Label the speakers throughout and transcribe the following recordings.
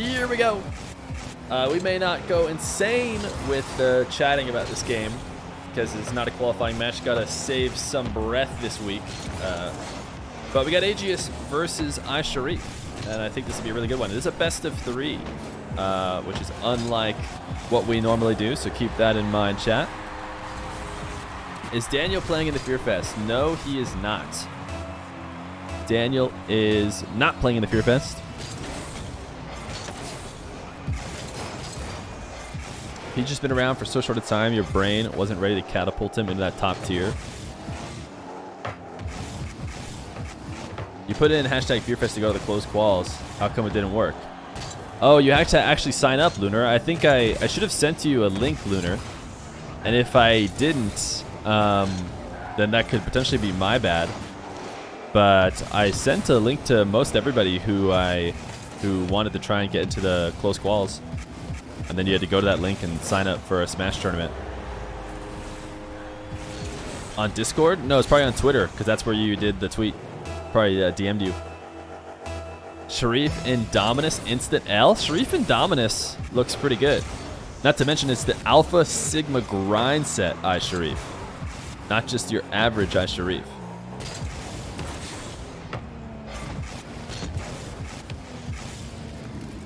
Speaker 1: Here we go. We may not go insane with the chatting about this game because it's not a qualifying match. Got to save some breath this week. But we got aygius versus iSharrieff, and I think this will be a really good one. This is a best of 3, which is unlike what we normally do, so keep that in mind, chat. Is Daniel playing in the Feer Fest? No, he is not. Daniel is not playing in the Feer Fest. He's just been around for so short a time, your brain wasn't ready to catapult him into that top tier. You put in hashtag FeerFest to go to the closed quals. How come it didn't work? Oh, you have to actually sign up, Lunar. I think I should have sent you a link, Lunar. And if I didn't, then that could potentially be my bad. But I sent a link to most everybody who wanted to try and get into the closed quals. And then you had to go to that link and sign up for a Smash tournament. On Discord? No, it's probably on Twitter, because that's where you did the tweet. Probably DM'd you. Sharrieff and Dominus Instant L? Sharrieff and Dominus looks pretty good. Not to mention it's the Alpha Sigma grind set iSharrieff. Not just your average iSharrieff.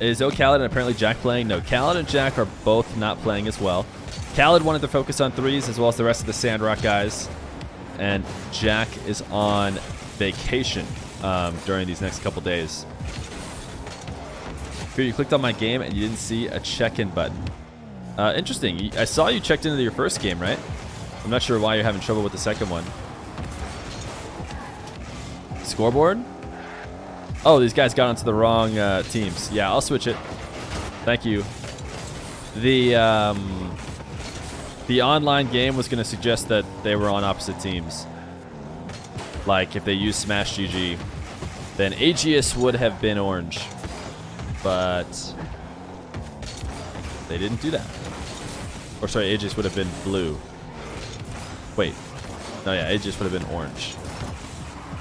Speaker 1: Is Khaled and apparently Jack playing? No, Khaled and Jack are both not playing as well. Khaled wanted to focus on 3s as well as the rest of the Sandrock guys. And Jack is on vacation during these next couple days. Fear, you clicked on my game and you didn't see a check-in button. Interesting. I saw you checked into your first game, right? I'm not sure why you're having trouble with the second one. Scoreboard? Oh, these guys got onto the wrong teams. Yeah, I'll switch it. Thank you. The online game was going to suggest that they were on opposite teams. Like, if they used Smash GG, then aygius would have been orange. But they didn't do that. Or sorry, aygius would have been blue. Wait. No, yeah, aygius would have been orange.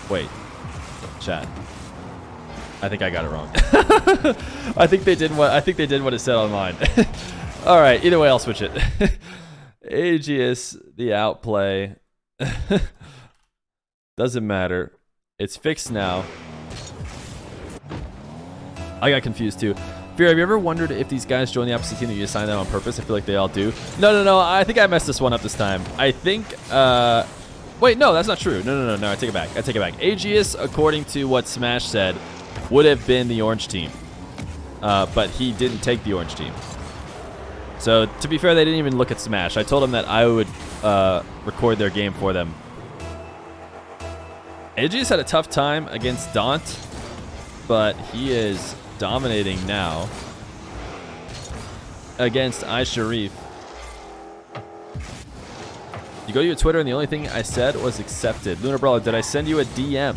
Speaker 1: Wait. Chat. I think I got it wrong. I think they did what it said online. All right, either way, I'll switch it. aygius, the outplay. Doesn't matter. It's fixed now. I got confused too. Fear, have you ever wondered if these guys join the opposite team that you assigned them on purpose? I feel like they all do. No. I think I messed this one up this time. I think, wait, no, that's not true. No. I take it back. aygius, according to what Smash said, would have been the orange team. But he didn't take the orange team. So, to be fair, they didn't even look at Smash. I told them that I would record their game for them. aygius had a tough time against Daunt, but he is dominating now against iSharrieff. You go to your Twitter and the only thing I said was accepted. Lunar Brawler, did I send you a DM?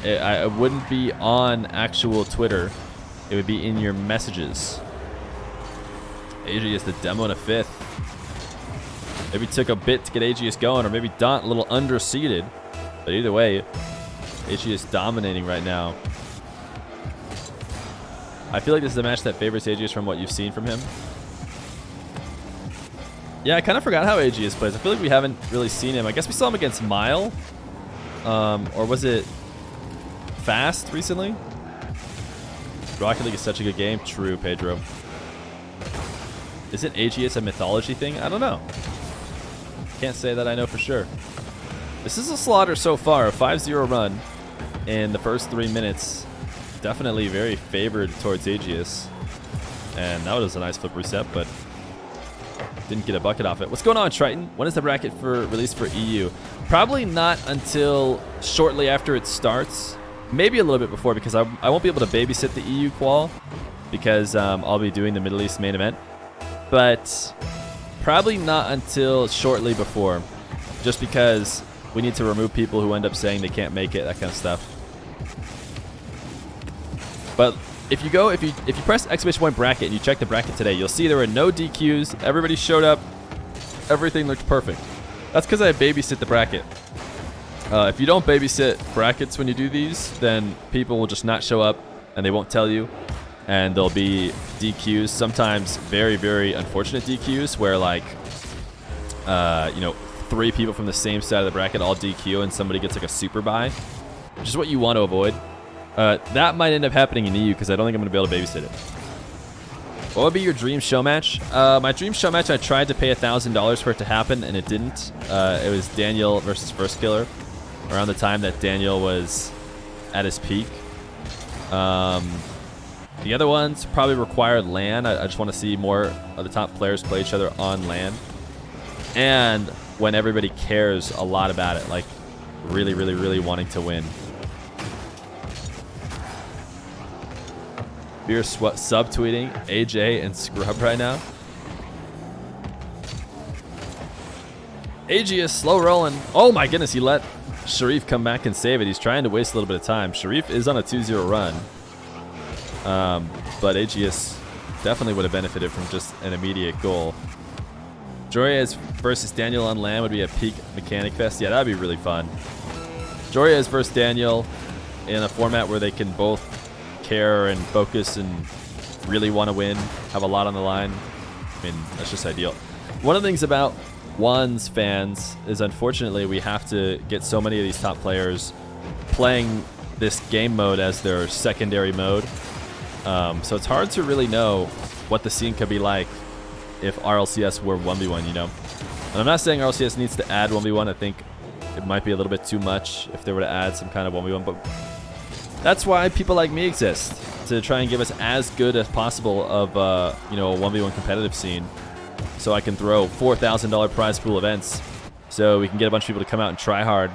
Speaker 1: I wouldn't be on actual Twitter. It would be in your messages. aygius the demo in a 5th. Maybe took a bit to get aygius going, or maybe Daunt a little underseeded. But either way, aygius dominating right now. I feel like this is a match that favors aygius from what you've seen from him. Yeah, I kind of forgot how aygius plays. I feel like we haven't really seen him. I guess we saw him against Mile. Or was it Fast recently? Rocket League is such a good game. True, Pedro. Isn't aygius a mythology thing? I don't know. Can't say that I know for sure. This is a slaughter so far. A 5-0 run in the first 3 minutes. Definitely very favored towards aygius. And that was a nice flip reset, but didn't get a bucket off it. What's going on, Triton? When is the bracket for release for EU? Probably not until shortly after it starts. Maybe a little bit before, because I won't be able to babysit the EU qual because I'll be doing the Middle East main event. But probably not until shortly before, just because we need to remove people who end up saying they can't make it, that kind of stuff. But if you press exclamation point bracket and you check the bracket today, you'll see there were no DQs. Everybody showed up. Everything looked perfect. That's because I babysit the bracket. If you don't babysit brackets when you do these, then people will just not show up and they won't tell you. and there'll be DQs, sometimes very, very unfortunate DQs where like, you know, 3 people from the same side of the bracket all DQ and somebody gets like a super bye, which is what you want to avoid. That might end up happening in EU because I don't think I'm going to be able to babysit it. What would be your dream show match? My dream show match, I tried to pay $1,000 for it to happen, and it didn't. It was Daniel versus First Killer, around the time that Daniel was at his peak. The other ones probably required LAN. I just want to see more of the top players play each other on LAN. And when everybody cares a lot about it, like really, really, really wanting to win. Feer subtweeting AJ and Scrub right now. aygius slow rolling. Oh my goodness, he let iSharrieff come back and save it. He's trying to waste a little bit of time. iSharrieff is on a 2-0 run. But aygius definitely would have benefited from just an immediate goal. Joriez versus Daniel on LAN would be a peak mechanic fest. Yeah, that'd be really fun. Joriez versus Daniel in a format where they can both care and focus and really want to win, have a lot on the line. I mean, that's just ideal. One of the things about One's fans is, unfortunately, we have to get so many of these top players playing this game mode as their secondary mode. So it's hard to really know what the scene could be like if RLCS were 1v1, you know? And I'm not saying RLCS needs to add 1v1. I think it might be a little bit too much if they were to add some kind of 1v1, but that's why people like me exist, to try and give us as good as possible of you know, a 1v1 competitive scene, so I can throw $4,000 prize pool events, so we can get a bunch of people to come out and try hard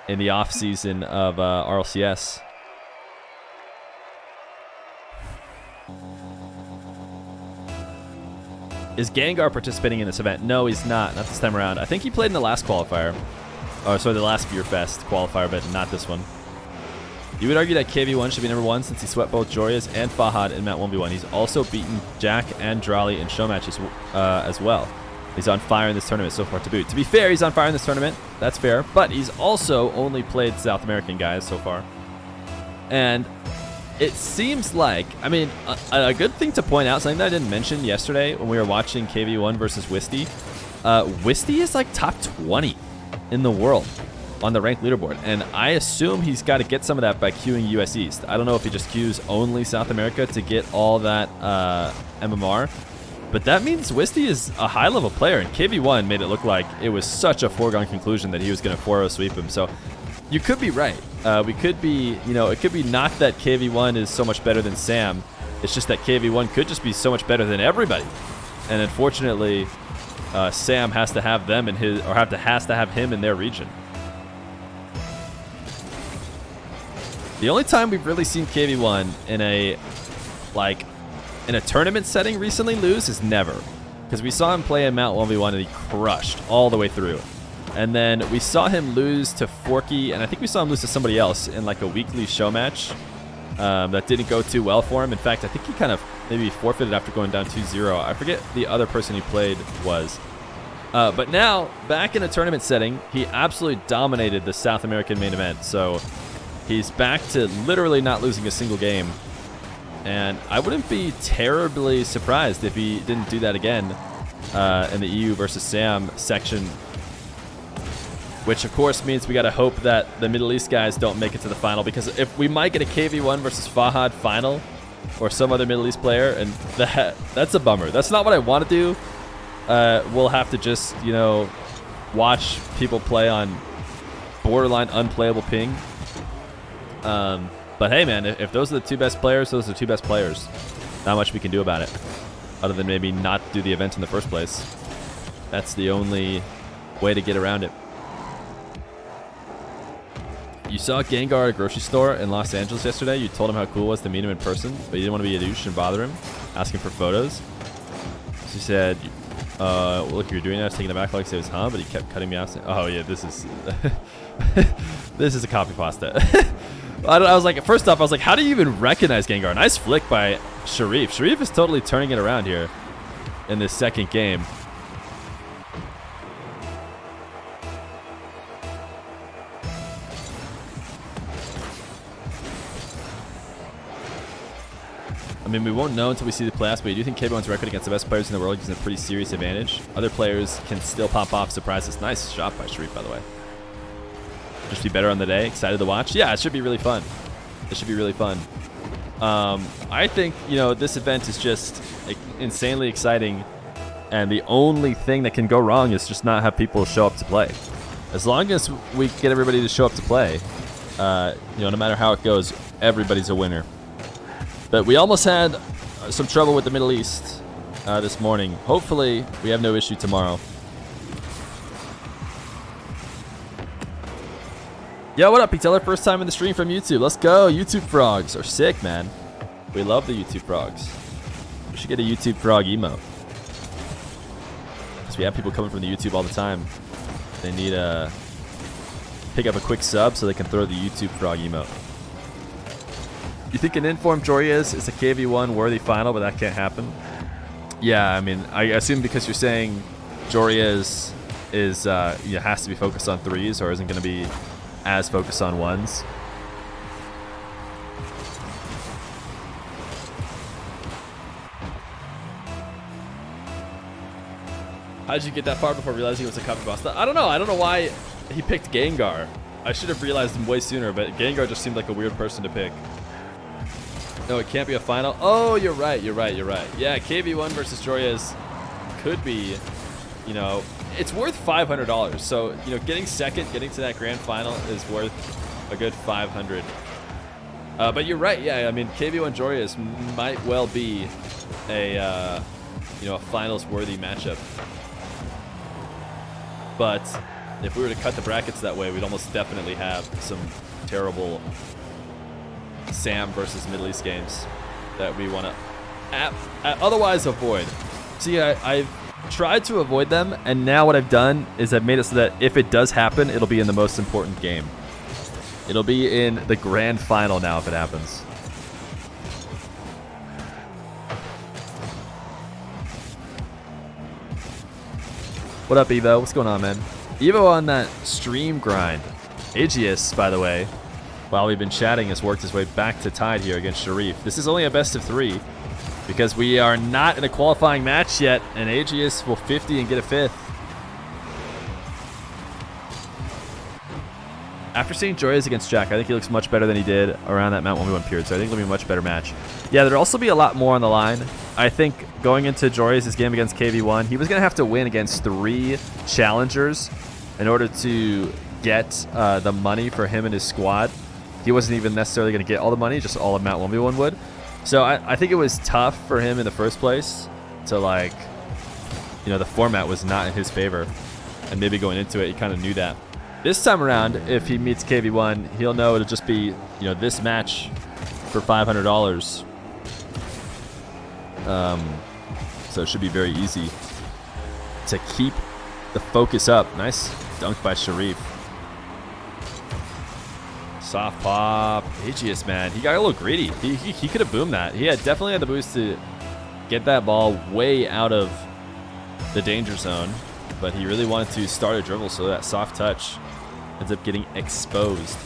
Speaker 1: in the off season of RLCS. Is Gengar participating in this event? No, he's not this time around. I think he played in the last qualifier, or sorry, the last Feer Fest qualifier, but not this one. You would argue that KV1 should be number 1 since he swept both Joriez and Fahad in Mount 1v1. He's also beaten Jack and Drali in show matches as well. He's on fire in this tournament so far to boot. To be fair, he's on fire in this tournament. That's fair. But he's also only played South American guys so far. And it seems like, I mean, a good thing to point out, something that I didn't mention yesterday when we were watching KV1 versus Wisty. Wisty is like top 20 in the world on the ranked leaderboard, and I assume he's got to get some of that by queuing US East. I don't know if he just queues only South America to get all that MMR, but that means Wisty is a high-level player, and KV1 made it look like it was such a foregone conclusion that he was going to 4-0 sweep him. So you could be right. We could be, you know, it could be not that KV1 is so much better than Sam. It's just that KV1 could just be so much better than everybody, and unfortunately, Sam has to have them in his, or has to have him in their region. The only time we've really seen KV1 in a tournament setting recently lose is never. Because we saw him play in Mount 1v1 and he crushed all the way through. And then we saw him lose to Forky, and I think we saw him lose to somebody else in like a weekly show match that didn't go too well for him. In fact, I think he kind of maybe forfeited after going down 2-0. I forget the other person he played was. But now, back in a tournament setting, he absolutely dominated the South American main event. So he's back to literally not losing a single game. And I wouldn't be terribly surprised if he didn't do that again in the EU versus Sam section. Which, of course, means we got to hope that the Middle East guys don't make it to the final. Because if we might get a KV1 versus Fahad final or some other Middle East player, and that's a bummer. That's not what I want to do. We'll have to just, you know, watch people play on borderline unplayable ping. But hey, man, if those are the two best players, those are the two best players. Not much we can do about it, other than maybe not do the event in the first place. That's the only way to get around it. You saw Gengar at a grocery store in Los Angeles yesterday. You told him how cool it was to meet him in person, but you didn't want to be a douche and bother him, asking for photos. She said, look, you're doing that. I was taking it back like it was, huh? But he kept cutting me off saying, oh, yeah, this is this is a copy pasta. I was like, first off, I was like, how do you even recognize Gengar? Nice flick by iSharrieff. iSharrieff is totally turning it around here in this second game. I mean, we won't know until we see the playoffs, but I do think KB1's record against the best players in the world gives him a pretty serious advantage. Other players can still pop off surprises. Nice shot by Sharif, by the way. Just be better on the day. Excited to watch. Yeah, it should be really fun. It should be really fun. I think, you know, this event is just insanely exciting, and the only thing that can go wrong is just not have people show up to play. As long as we get everybody to show up to play, you know, no matter how it goes, everybody's a winner. But we almost had some trouble with the Middle East this morning. Hopefully, we have no issue tomorrow. Yo, what up, P-Teller? First time in the stream from YouTube. Let's go. YouTube frogs are sick, man. We love the YouTube frogs. We should get a YouTube frog emote. Because we have people coming from the YouTube all the time. They need to pick up a quick sub so they can throw the YouTube frog emote. You think an informed Joriez is a KV1 worthy final, but that can't happen? Yeah, I mean, I assume because you're saying Joriez is, you know, has to be focused on threes or isn't going to be as focused on ones. How did you get that far before realizing it was a copy boss? I don't know. I don't know why he picked Gengar. I should have realized him way sooner, but Gengar just seemed like a weird person to pick. No, it can't be a final. Oh, you're right. You're right. You're right. Yeah, KV1 versus Joriez could be, you know, it's worth $500. So, you know, getting second, getting to that grand final is worth a good $500. But you're right. Yeah, I mean, KV1 Joriez might well be a, you know, a finals-worthy matchup. But if we were to cut the brackets that way, we'd almost definitely have some terrible Sam versus Middle East games that we want to otherwise avoid. See, I've tried to avoid them, and now what I've done is I've made it so that if it does happen, it'll be in the most important game. It'll be in the grand final now if it happens. What up, Evo? What's going on, man? Evo on that stream grind. aygius, by the way, while we've been chatting, has worked his way back to tied here against Sharif. This is only a best of 3 because we are not in a qualifying match yet, and aygius will 50 and get a 5th. After seeing Joriez against Jack, I think he looks much better than he did around that Mount 1v1 period, so I think it'll be a much better match. Yeah, there'll also be a lot more on the line. I think going into Joriez's game against KV1, he was going to have to win against 3 challengers in order to get the money for him and his squad. He wasn't even necessarily going to get all the money, just all of Mount 1v1 would. So I think it was tough for him in the first place to, like, you know, the format was not in his favor. And maybe going into it, he kind of knew that. This time around, if he meets KV1, he'll know it'll just be, you know, this match for $500. So it should be very easy to keep the focus up. Nice dunk by Sharif. Soft pop. aygius, man. He got a little greedy. He could have boomed that. He definitely had the boost to get that ball way out of the danger zone. But he really wanted to start a dribble, so that soft touch ends up getting exposed.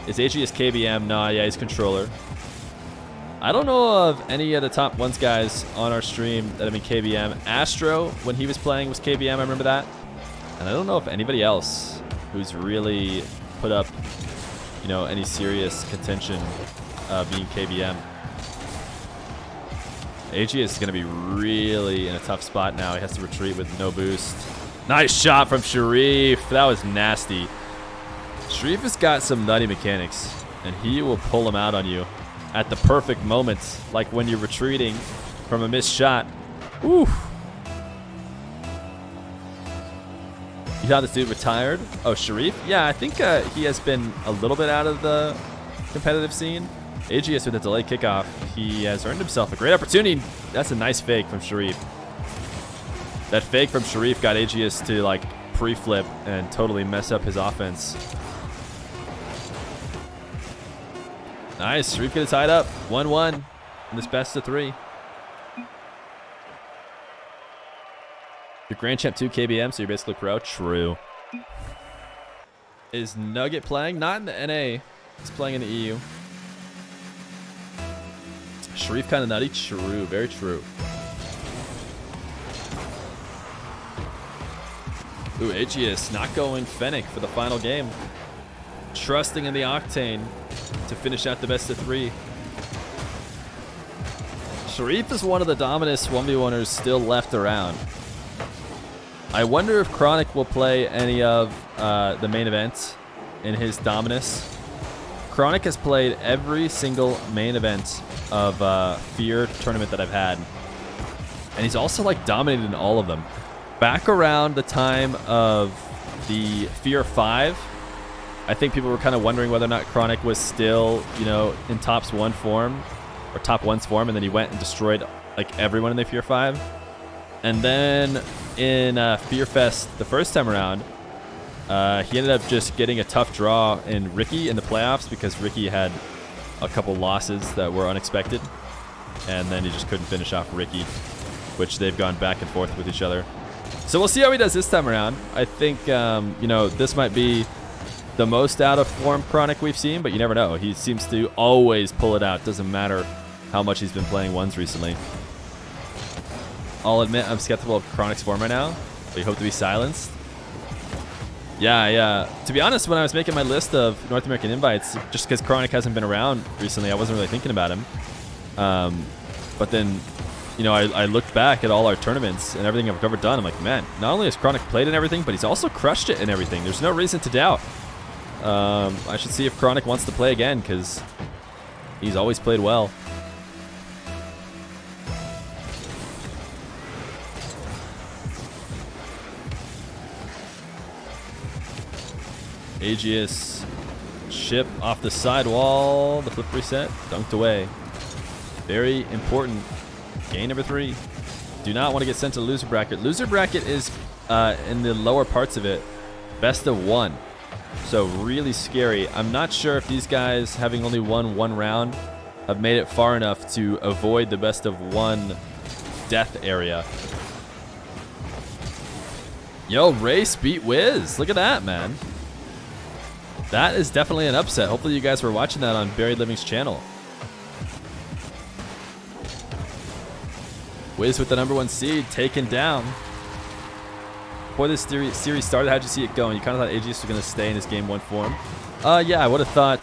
Speaker 1: Is aygius KBM? Nah, yeah, he's controller. I don't know of any of the top ones guys on our stream that have been KBM. Astro, when he was playing, was KBM. I remember that. And I don't know if anybody else who's really put up, you know, any serious contention being KBM. aygius is going to be really in a tough spot now. He has to retreat with no boost. Nice shot from Sharif. That was nasty. Sharif has got some nutty mechanics, and he will pull them out on you at the perfect moments, like when you're retreating from a missed shot. Oof. You thought this dude retired? Oh, Sharif? Yeah, I think he has been a little bit out of the competitive scene. aygius with a delayed kickoff. He has earned himself a great opportunity. That's a nice fake from Sharif. That fake from Sharif got aygius to, like, pre-flip and totally mess up his offense. Nice. Sharif gets tied up. 1-1 in this best of 3. You're Grand Champ 2 KBM, so you're basically pro. True. Is Nugget playing? Not in the NA. He's playing in the EU. Sharif kind of nutty. True, very true. Ooh, aygius not going Fennec for the final game. Trusting in the Octane to finish out the best of 3. Sharif is one of the dominantest 1v1ers still left around. I wonder if Chronic will play any of the main event in his Dominus. Chronic has played every single main event of Feer tournament that I've had. And he's also like dominated in all of them. Back around the time of the Feer 5, I think people were kind of wondering whether or not Chronic was still, you know, in top 1's form, and then he went and destroyed like everyone in the Feer 5. And then in Feer Fest the first time around, he ended up just getting a tough draw in Ricky in the playoffs because Ricky had a couple losses that were unexpected. And then he just couldn't finish off Ricky, which they've gone back and forth with each other. So we'll see how he does this time around. I think, you know, this might be the most out of form Chronic we've seen, but you never know. He seems to always pull it out. Doesn't matter how much he's been playing ones recently. I'll admit I'm skeptical of Chronic's form right now. We hope to be silenced. Yeah. To be honest, when I was making my list of North American invites, just because Chronic hasn't been around recently, I wasn't really thinking about him. But then, you know, I looked back at all our tournaments and everything I've ever done. I'm like, man, not only has Chronic played in everything, but he's also crushed it in everything. There's no reason to doubt. I should see if Chronic wants to play again because he's always played well. aygius chip off the sidewall. The flip reset, dunked away. Very important. Game number 3. Do not want to get sent to loser bracket. Loser bracket is in the lower parts of it, best of 1. So really scary. I'm not sure if these guys, having only won 1 round, have made it far enough to avoid the best of 1 death area. Yo, Race beat Wiz. Look at that, man. That is definitely an upset. Hopefully you guys were watching that on Buried Living's channel. Wiz with the #1 seed taken down. Before this series started, how'd you see it going? You kind of thought aygius was going to stay in his Game 1 form? Yeah, I would have thought,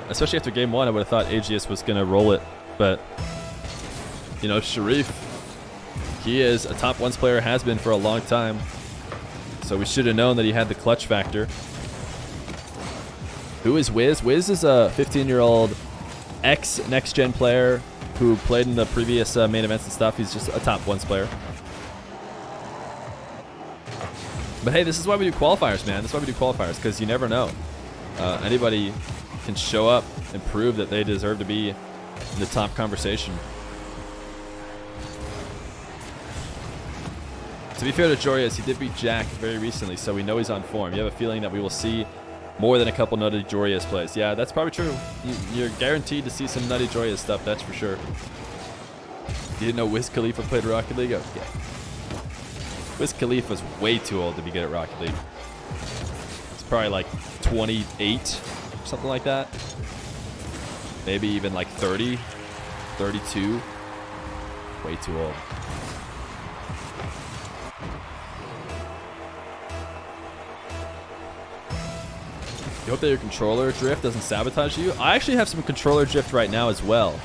Speaker 1: especially after Game 1, I would have thought aygius was going to roll it. But, you know, Sharieff, he is a top 1s player, has been for a long time. So we should have known that he had the clutch factor. Who is Wiz? Wiz is a 15-year-old ex-next-gen player who played in the previous main events and stuff. He's just a top 1s player. But hey, this is why we do qualifiers, man. This is why we do qualifiers, because you never know. Anybody can show up and prove that they deserve to be in the top conversation. To be fair to Jorius, he did beat Jack very recently, so we know he's on form. You have a feeling that we will see more than a couple nutty Jorius plays. Yeah, that's probably true. You're guaranteed to see some nutty Jorius stuff, that's for sure. You didn't know Wiz Khalifa played Rocket League? Oh, yeah. Wiz Khalifa was way too old to be good at Rocket League. It's probably like 28, something like that. Maybe even like 30, 32. Way too old. You hope that your controller drift doesn't sabotage you. I actually have some controller drift right now as well,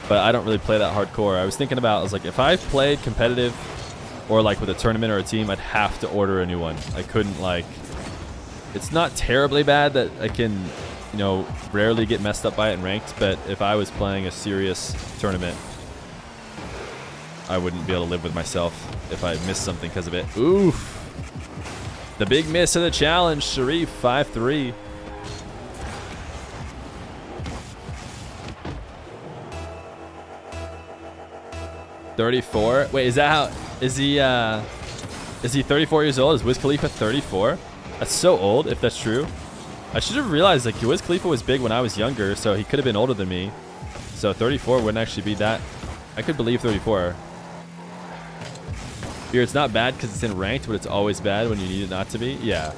Speaker 1: but I don't really play that hardcore. I was thinking about, I was like, if I played competitive or like with a tournament or a team, I'd have to order a new one. I couldn't like, it's not terribly bad that I can, you know, rarely get messed up by it in ranked, but if I was playing a serious tournament, I wouldn't be able to live with myself if I missed something because of it. Oof. The big miss of the challenge, Sharieff 5-3. $34. Wait, is that how? Is he 34 years old? Is Wiz Khalifa 34? That's so old, if that's true. I should have realized, like, Wiz Khalifa was big when I was younger, so he could have been older than me. So 34 wouldn't actually be that. I could believe 34. Here, it's not bad because it's in ranked, but it's always bad when you need it not to be. Yeah.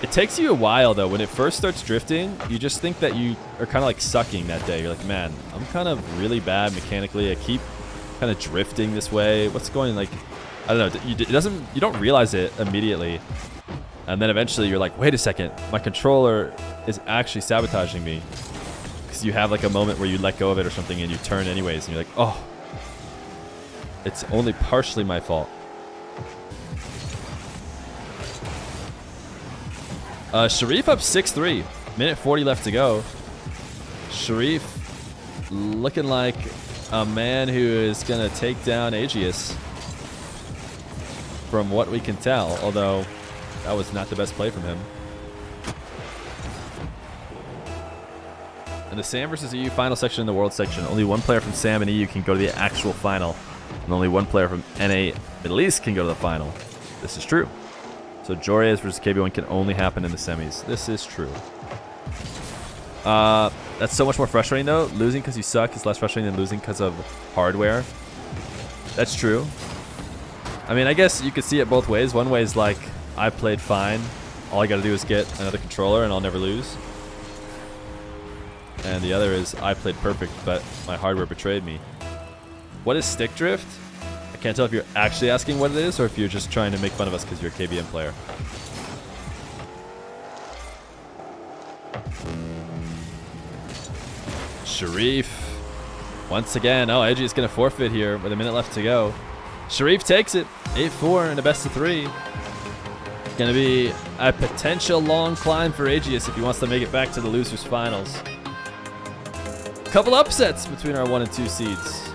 Speaker 1: It takes you a while, though. When it first starts drifting, you just think that you are kind of like sucking that day. You're like, man, I'm kind of really bad mechanically. I keep kind of drifting this way. What's going, like, I don't know. You don't realize it immediately. And then eventually you're like, wait a second. My controller is actually sabotaging me. Because you have like a moment where you let go of it or something and you turn anyways. And you're like, oh, it's only partially my fault. Sharif up 6-3. Minute 40 left to go. Sharif looking like a man who is going to take down aygius. From what we can tell. Although, that was not the best play from him. In the SAM versus EU final section in the World section, only one player from SAM and EU can go to the actual final. And only one player from NA Middle East can go to the final. This is true. So Jorias versus KB1 can only happen in the semis. This is true. That's so much more frustrating, though. Losing because you suck is less frustrating than losing because of hardware. That's true. I mean, I guess you could see it both ways. One way is like, I played fine. All I got to do is get another controller and I'll never lose. And the other is, I played perfect, but my hardware betrayed me. What is stick drift? I can't tell if you're actually asking what it is or if you're just trying to make fun of us because you're a KBM player. Sharif. Once again. Oh, Edgy is going to forfeit here with a minute left to go. Sharif takes it. 8-4 in a best of 3. Going to be a potential long climb for aygius if he wants to make it back to the losers finals. Couple upsets between our 1 and 2 seeds.